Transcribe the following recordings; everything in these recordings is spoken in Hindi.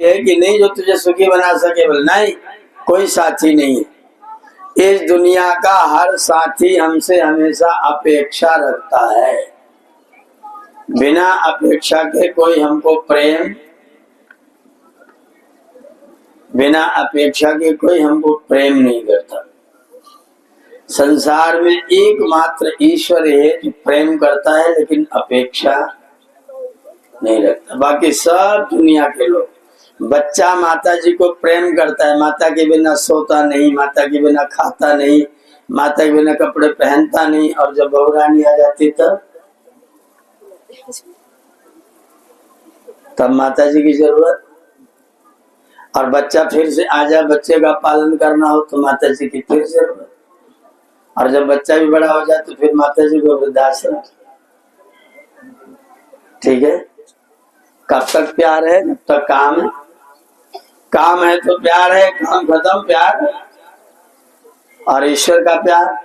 है कि नहीं जो तुझे सुखी बना सके? बोले नहीं, कोई साथी नहीं है। इस दुनिया का हर साथी हमसे हमेशा अपेक्षा रखता है। बिना अपेक्षा के कोई हमको प्रेम, बिना अपेक्षा के कोई हमको प्रेम नहीं करता। संसार में एकमात्र ईश्वर है जो प्रेम करता है लेकिन अपेक्षा नहीं रखता। बाकी सब दुनिया के लोग, बच्चा माता जी को प्रेम करता है, माता के बिना सोता नहीं, माता के बिना खाता नहीं, माता के बिना कपड़े पहनता नहीं, और जब बहुरानी आ जाती तब माता जी की जरूरत। और बच्चा फिर से आ जाए, बच्चे का पालन करना हो तो माता जी की फिर जरूरत। और जब बच्चा भी बड़ा हो जाए तो फिर माता जी को वृद्धाश्रम। ठीक है, कब तक प्यार है? जब तक काम है। काम है तो प्यार है, काम खत्म प्यार। और ईश्वर का प्यार,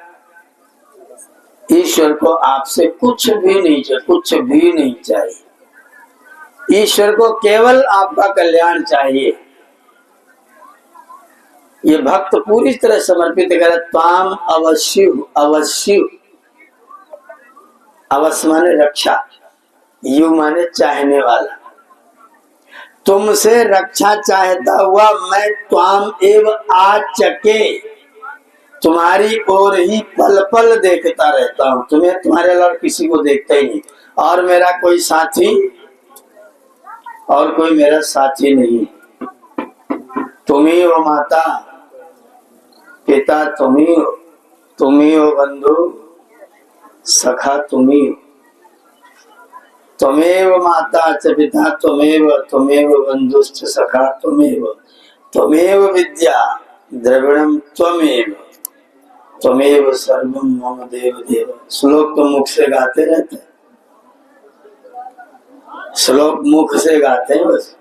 ईश्वर को आपसे कुछ भी नहीं चाहिए, कुछ भी नहीं चाहिए। ईश्वर को केवल आपका कल्याण चाहिए। ये भक्त पूरी तरह समर्पित करे। त्वाम अवश्य, अवश्य, अवश्य माने रक्षा, यू माने चाहने वाला। तुमसे रक्षा चाहता हुआ मैं त्वाम एव आचके, तुम्हारी ओर ही पल पल देखता रहता हूं। तुम्हें, तुम्हारे अलावा किसी को देखता ही नहीं। और मेरा कोई साथी, और कोई मेरा साथी नहीं। तुम ही हो माता पिता, तुम ही हो बंधु सखा, तुम ही हो। त्वमेव माता च पिता त्वमेव बंधुश्च सखा त्वमेव विद्या द्रविणम त्वमेव सर्वम मम देव देव। श्लोक तो मुख से गाते रहते हैं, श्लोक मुख से गाते हैं बस।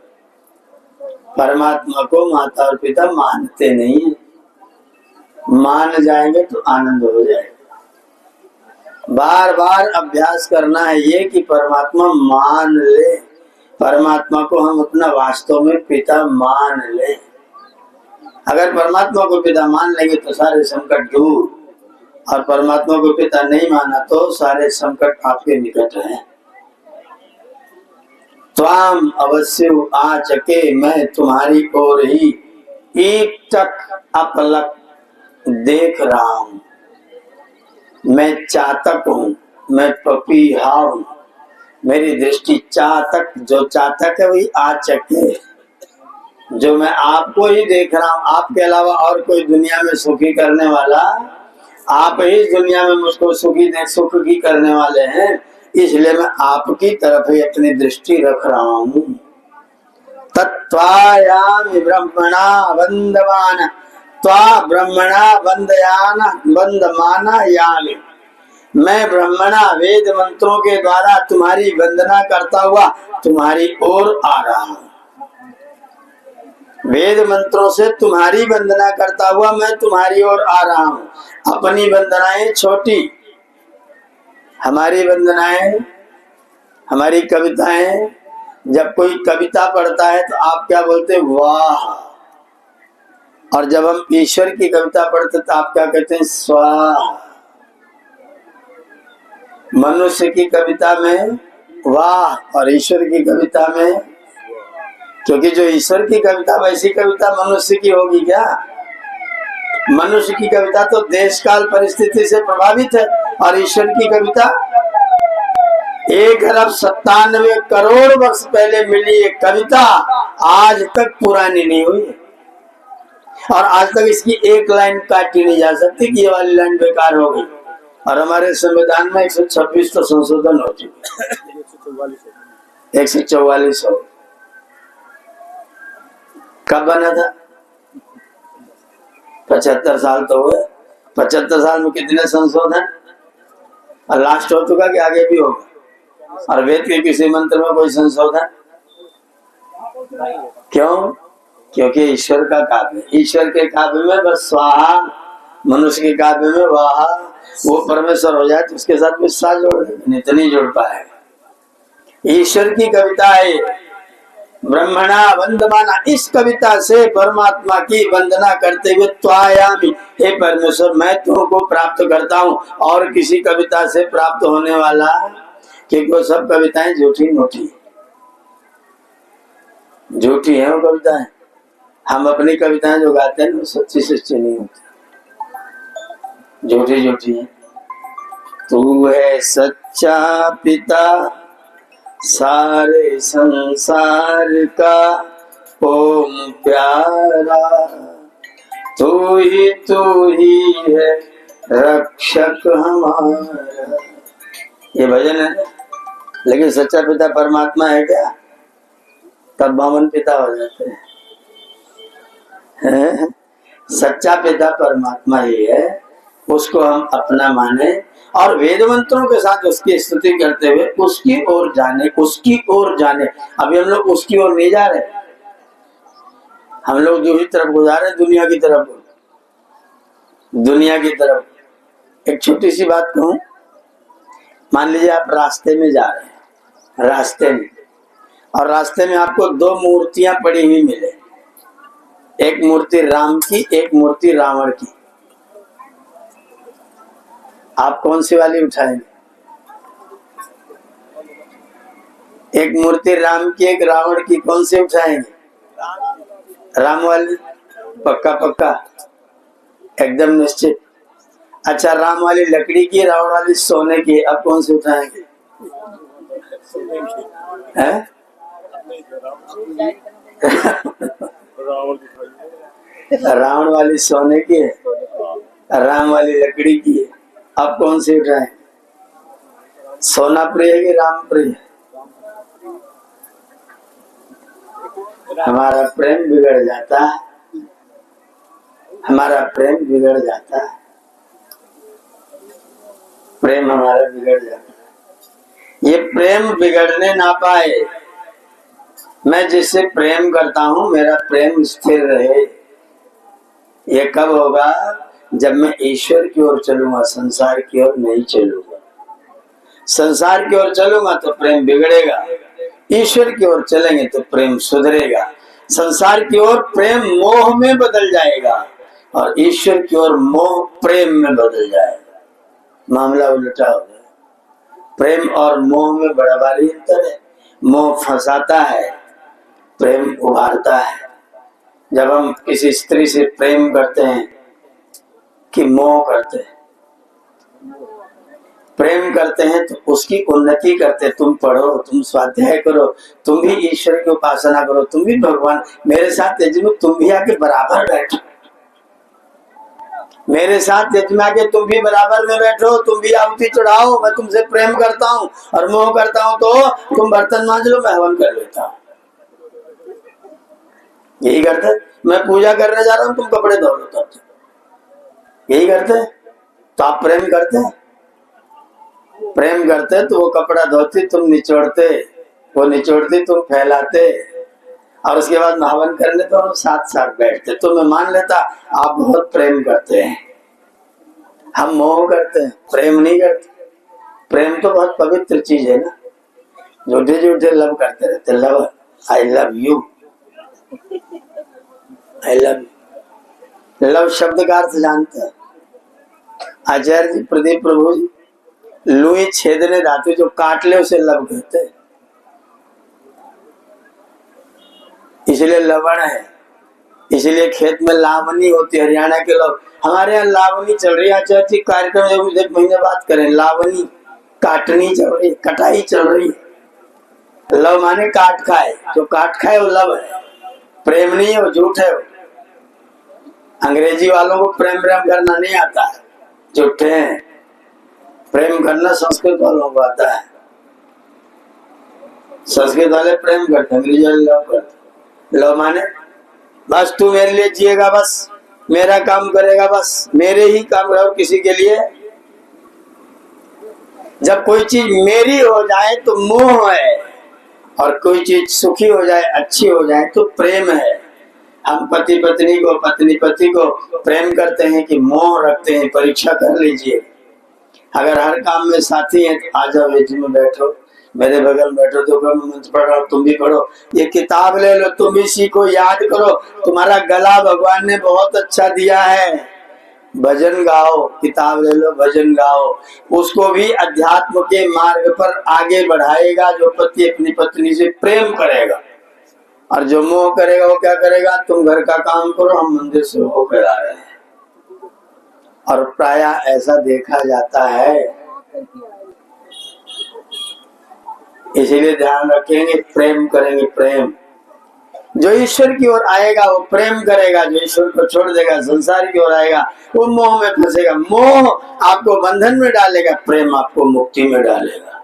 परमात्मा को माता और पिता मानते नहीं है। मान जाएंगे तो आनंद हो जाएगा। बार बार अभ्यास करना है ये कि परमात्मा मान ले, परमात्मा को हम अपना वास्तव में पिता मान ले। अगर परमात्मा को पिता मान लेंगे तो सारे संकट दूर, और परमात्मा को पिता नहीं माना तो सारे संकट आपके निकट हैं। त्वाम अवश्य आचके, मैं तुम्हारी ओर ही एक टक अपलक देख रहा हूं। मैं चातक हूं, मैं पपीहा हूं। मेरी दृष्टि चातक, जो चातक है वही आचक है। जो मैं आपको ही देख रहा हूं, आपके अलावा और कोई दुनिया में सुखी करने वाला, आप ही दुनिया में मुझको सुख की करने वाले हैं। इसलिए मैं आपकी तरफ ही अपनी दृष्टि रख रहा हूं। तत्वायामि ब्रह्मणा वंदमान, त्वा ब्रह्मणा वंदमाना यामि। मैं ब्रह्मणा वेद मंत्रों के द्वारा तुम्हारी वंदना करता हुआ तुम्हारी ओर आ रहा हूं। वेद मंत्रों से तुम्हारी वंदना करता हुआ मैं तुम्हारी ओर आ रहा हूं। अपनी वंदनाएं छोटी, हमारी वंदनाएं, हमारी कविताएं। जब कोई कविता पढ़ता है तो आप क्या बोलते हैं? वाह। और जब हम ईश्वर की कविता पढ़ते तो आप क्या कहते हैं? स्वाहा। मनुष्य की कविता में वाह, और ईश्वर की कविता में, क्योंकि जो ईश्वर की कविता वैसी कविता मनुष्य की होगी क्या? मनुष्य की कविता तो देश काल परिस्थिति से प्रभावित है, और ईश्वर की कविता 1,97 वर्ष पहले मिली एक कविता आज तक पुरानी नहीं हुई, और आज तक इसकी एक लाइन काटी नहीं जा सकती कि ये वाली लाइन बेकार हो गई। और हमारे संविधान में 126 तो संशोधन हो चुके, 144 हो। कब बना था? 75 साल तो हुए। 75 साल में कितने संशोधन? और लास्ट हो चुका कि आगे भी होगा? और वेद के किसी मंत्र में कोई संशोधन? क्यों? क्योंकि ईश्वर का काव्य, ईश्वर के काव्य में बस स्वाहा, मनुष्य के काव्य में वाह। वो परमेश्वर हो जाए तो उसके साथ विश्वास जोड़ दे, नहीं तो नहीं जोड़ पाएगा। ईश्वर की कविता है ब्रह्मणा वंदमाना, इस कविता से परमात्मा की वंदना करते हुए त्वायामि, हे परमेश्वर मैं तुमको प्राप्त करता हूँ, और किसी कविता से प्राप्त होने वाला, क्योंकि वो सब कविताएं झूठी मोटी झूठी है। वो कविताएं हम अपनी कविताएं जो गाते हैं वो सच्ची सच्ची नहीं होती, झूठी झूठी है। तू है सच्चा पिता सारे संसार का, ओम प्यारा तू ही है रक्षक हमारा। ये भजन है, लेकिन सच्चा पिता परमात्मा है क्या? तब बामन पिता हो जाते हैं। सच्चा पिता परमात्मा ही है, उसको हम अपना माने और वेद मंत्रों के साथ उसकी स्तुति करते हुए उसकी ओर जाने, उसकी ओर जाने। अभी हम लोग उसकी ओर नहीं जा रहे, हम लोग दूसरी तरफ गुजार रहे, दुनिया की तरफ। दुनिया की तरफ एक छोटी सी बात कहूं, मान लीजिए आप रास्ते में जा रहे हैं, रास्ते में, और रास्ते में आपको दो मूर्तियां पड़ी हुई मिले, एक मूर्ति राम की, एक मूर्ति रावण की। आप कौन सी वाली उठाएंगे? एक मूर्ति राम की, एक रावण की, कौन सी उठाएंगे? राम वाली, पक्का पक्का, एकदम निश्चित। अच्छा, राम वाली लकड़ी की, रावण वाली सोने की, अब कौन सी उठाएंगे? रावण वाली सोने की है, राम वाली लकड़ी की है, अब कौन सी उठाएं? सोना प्रिय है कि राम प्रिय? हमारा प्रेम बिगड़ जाता है, हमारा प्रेम बिगड़ जाता है, प्रेम हमारा बिगड़ जाता है। ये प्रेम बिगड़ने ना पाए। मैं जिससे प्रेम करता हूं मेरा प्रेम स्थिर रहे। ये कब होगा? जब मैं ईश्वर की ओर चलूंगा, संसार की ओर नहीं चलूंगा। संसार की ओर चलूंगा तो प्रेम बिगड़ेगा, ईश्वर की ओर चलेंगे तो प्रेम सुधरेगा। संसार की ओर प्रेम मोह में बदल जाएगा और ईश्वर की ओर मोह प्रेम में बदल जाएगा। मामला उल्टा हो गया। प्रेम और मोह में बड़ा भारी अंतर है। मोह फंसाता है, प्रेम उभारता है। जब हम किसी स्त्री से प्रेम करते हैं कि मोह करते हैं, प्रेम करते हैं तो उसकी उन्नति करते हैं। तुम पढ़ो, तुम स्वाध्याय करो, तुम भी ईश्वर की उपासना करो, तुम भी भगवान मेरे साथ यज्ञ में तुम भी आके बराबर बैठो, मेरे साथ यज्ञ में आके तुम भी बराबर में बैठो, तुम भी आहुति चढ़ाओ। मैं तुमसे प्रेम करता हूँ और मोह करता हूँ तो तुम बर्तन मांज लो, मैं हवन कर लेता हूँ। यही करते। मैं पूजा करने जा रहा हूँ, तुम कपड़े धो लो, तब यही करते। तो आप प्रेम करते, प्रेम करते तो वो कपड़ा धोती, तुम निचोड़ते, वो निचोड़ती, तुम फैलाते, और उसके बाद हवन करने तो हम साथ साथ बैठते। तो मैं मान लेता आप बहुत प्रेम करते हैं। हम मोह करते हैं, प्रेम नहीं करते। प्रेम तो बहुत पवित्र चीज है ना। झूठे झूठे लव करते रहते, love, I love you, I love you. Love शब्द का अर्थ जानते हैं आचार्य जी, प्रदीप प्रभु जी? लुई छेदने धातु जो काट ले उसे लव कहते हैं, इसलिए लवण है। इसलिए खेत में लावनी होती है। हरियाणा के लोग, हमारे यहाँ लावनी चल रही है आचार्य जी, कार्यक्रम जब 1 महीने बात करें, लावनी काटनी चल रही, कटाई चल रही है। लव माने काट खाए, जो काट खाए वो लव है, प्रेम नहीं है, वो झूठ है। अंग्रेजी वालों को प्रेम प्रेम करना नहीं आता है, झूठे हैं। प्रेम करना संस्कृत वालों को आता है। संस्कृत वाले प्रेम करते, अंग्रेजी वाले लव करते। लव माने बस तू मेरे लिए जिएगा, बस मेरा काम करेगा, बस मेरे ही काम करो, किसी के लिए। जब कोई चीज मेरी हो जाए तो मोह है, और कोई चीज सुखी हो जाए, अच्छी हो जाए तो प्रेम है। हम पति पत्नी को, पत्नी पति को प्रेम करते हैं कि मोह रखते हैं? परीक्षा कर लीजिए। अगर हर काम में साथी हैं तो आ जाओ यज्ञ में बैठो, मेरे बगल में बैठो तो मैं मंत्र पढ़ रहा हूँ, तुम भी पढ़ो, ये किताब ले लो, तुम भी सीखो, याद करो, तुम्हारा गला भगवान ने बहुत अच्छा दिया है। भजन गाओ, किताब ले लो, भजन गाओ, उसको भी अध्यात्म के मार्ग पर आगे बढ़ाएगा। जो पति अपनी पत्नी से प्रेम करेगा, और जो मोह करेगा वो क्या करेगा, तुम घर का काम करो, हम मंदिर से होकर आ रहे हैं। और प्राय ऐसा देखा जाता है, इसीलिए ध्यान रखेंगे, प्रेम करेंगे, प्रेम। जो ईश्वर की ओर आएगा वो प्रेम करेगा, जो ईश्वर को छोड़ देगा, संसार की ओर आएगा, वो मोह में फंसेगा। मोह आपको बंधन में डालेगा, प्रेम आपको मुक्ति में डालेगा।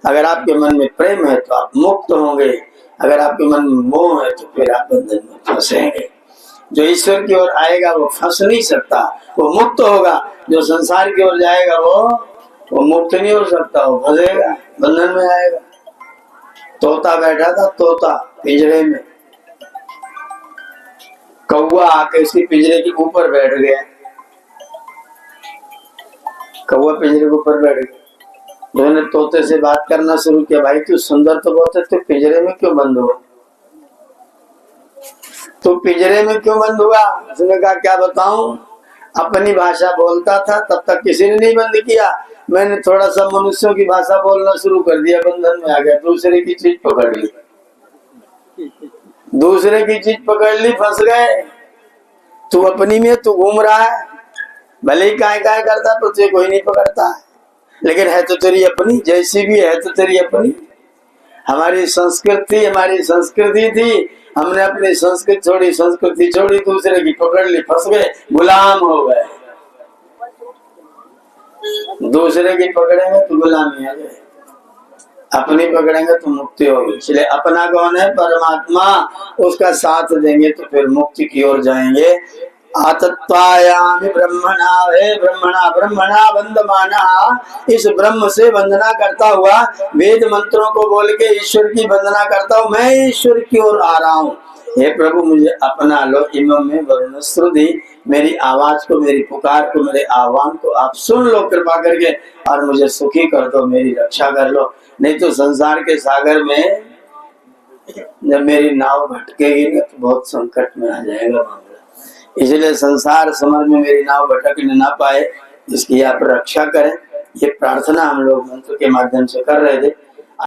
अगर आपके मन में प्रेम है तो आप मुक्त होंगे, अगर आपके मन में मोह है तो फिर आप बंधन में फंसेंगे। जो ईश्वर की ओर आएगा वो फंस नहीं सकता, वो मुक्त होगा। जो संसार की ओर जाएगा वो मुक्त नहीं हो सकता, वो फंसेगा, बंधन में आएगा। तोता बैठा था, तोता पिंजरे में, कौवा आके उसके पिंजरे के ऊपर बैठ गया। कौवा पिंजरे के ऊपर बैठ गया, उन्होंने तोते से बात करना शुरू किया, भाई तू सुंदर तो बहुत है, तू पिंजरे में क्यों बंद हुआ, तो पिंजरे में क्यों बंद हुआ? उसने कहा क्या बताऊं, अपनी भाषा बोलता था, तब तक किसी ने नहीं बंद किया, मैंने थोड़ा सा मनुष्यों की भाषा बोलना शुरू कर दिया, बंधन में आ गया, दूसरे की चीज पकड़ ली, दूसरे की चीज पकड़ ली, फंस गए। तू अपनी में तू घूम रहा है, भले ही काय काय करता तो तुझे कोई नहीं पकड़ता है, लेकिन है तो तेरी अपनी, जैसी भी है तो तेरी अपनी। हमारी संस्कृति थी, हमने अपनी संस्कृति छोड़ी, दूसरे की पकड़ ली, फंस गए, गुलाम हो गए। दूसरे की पकड़ेंगे तो गुलामी आ जाए, अपनी पकड़ेंगे तो मुक्ति होगी। इसलिए अपना कौन है? परमात्मा, उसका साथ देंगे तो फिर मुक्ति की ओर जाएंगे। आतत्वायामि ब्रह्मणा, हे ब्रह्मणा वंदमाना, इस ब्रह्म से वंदना करता हुआ, वेद मंत्रों को बोल के ईश्वर की वंदना करता हूँ, मैं ईश्वर की ओर आ रहा हूँ। हे प्रभु मुझे अपना लो, इमं में वरुण श्रुति, मेरी आवाज को, मेरी पुकार को, मेरे आह्वान को आप सुन लो कृपा करके, और मुझे सुखी कर दो, मेरी रक्षा कर लो। नहीं तो संसार के सागर में जब मेरी नाव भटकेगी ना तो बहुत संकट में आ जाएगा मामला। इसलिए संसार समर में मेरी नाव भटकने ना पाए, इसकी आप रक्षा करें। ये प्रार्थना हम लोग मंत्र के माध्यम से कर रहे थे।